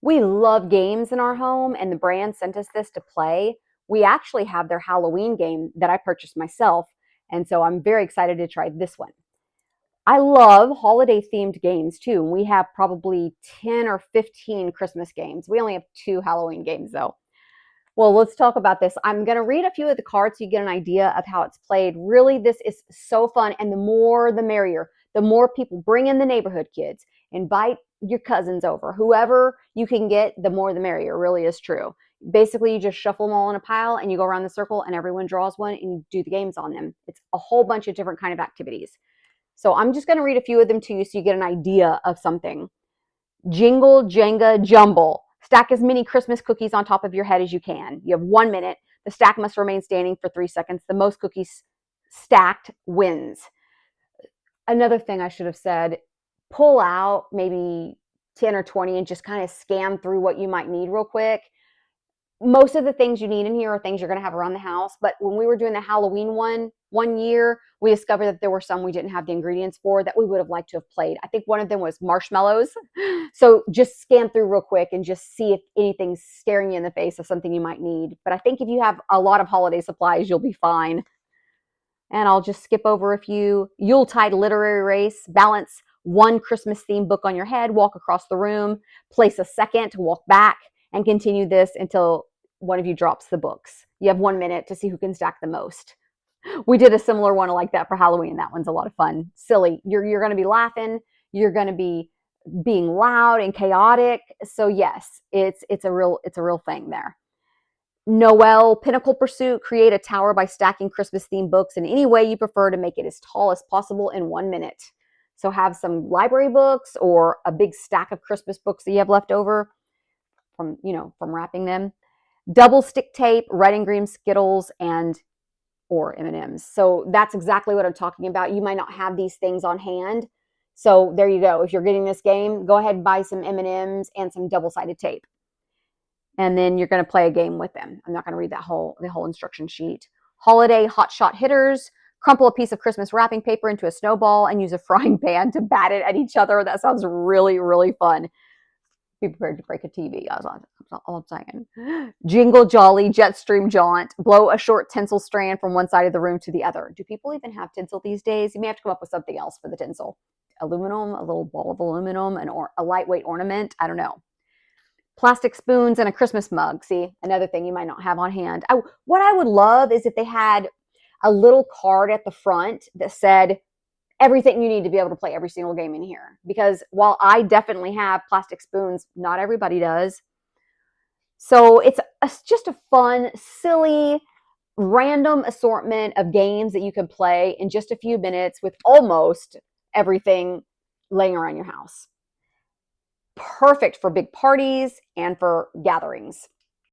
We love games in our home, and the brand sent us this to play. We actually have their Halloween game that I purchased myself, and so I'm very excited to try this one. I love holiday themed games too. We have probably 10 or 15 Christmas games. We only have 2 Halloween games though. Well, let's talk about this. I'm going to read a few of the cards so you get an idea of how it's played. Really, this is so fun, and the more the merrier. The more people, bring in the neighborhood kids, invite your cousins over, whoever you can get, the more the merrier. Really is true. Basically, you just shuffle them all in a pile and you go around the circle and everyone draws one and you do the games on them. It's a whole bunch of different kind of activities. So I'm just going to read a few of them to you so you get an idea of something. Jingle, Jenga, Jumble. Stack as many Christmas cookies on top of your head as you can. You have 1 minute. The stack must remain standing for 3 seconds. The most cookies stacked wins. Another thing I should have said, pull out maybe 10 or 20 and just kind of scan through what you might need real quick. Most of the things you need in here are things you're going to have around the house. But when we were doing the Halloween one year, we discovered that there were some we didn't have the ingredients for that we would have liked to have played. I think one of them was marshmallows. So just scan through real quick and just see if anything's staring you in the face of something you might need. But I think if you have a lot of holiday supplies, you'll be fine. And I'll just skip over a few. Yuletide literary race. Balance one Christmas themed book on your head. Walk across the room. Place a second. Walk back. And continue this until one of you drops the books. You have 1 minute to see who can stack the most. We did a similar one like that for Halloween. That one's a lot of fun. Silly. You're going to be laughing. You're going to be being loud and chaotic. So yes, it's a real thing there. Noel Pinnacle Pursuit. Create a tower by stacking Christmas themed books in any way you prefer to make it as tall as possible in 1 minute. So have some library books or a big stack of Christmas books that you have left over from wrapping them. Double stick tape, red and green Skittles, or M&Ms. So that's exactly what I'm talking about. You might not have these things on hand. So there you go. If you're getting this game, go ahead and buy some M&Ms and some double-sided tape. And then you're going to play a game with them. I'm not going to read the whole instruction sheet. Holiday hot shot hitters. Crumple a piece of Christmas wrapping paper into a snowball and use a frying pan to bat it at each other. That sounds really, really fun. Be prepared to break a TV. That's all I'm saying. Jingle Jolly Jetstream Jaunt. Blow a short tinsel strand from one side of the room to the other. Do people even have tinsel these days? You may have to come up with something else for the tinsel. Aluminum, a little ball of aluminum, a lightweight ornament. I don't know. Plastic spoons and a Christmas mug. See, another thing you might not have on hand. What I would love is if they had a little card at the front that said everything you need to be able to play every single game in here. Because while I definitely have plastic spoons, not everybody does. So it's just a fun, silly, random assortment of games that you can play in just a few minutes with almost everything laying around your house. Perfect for big parties and for gatherings.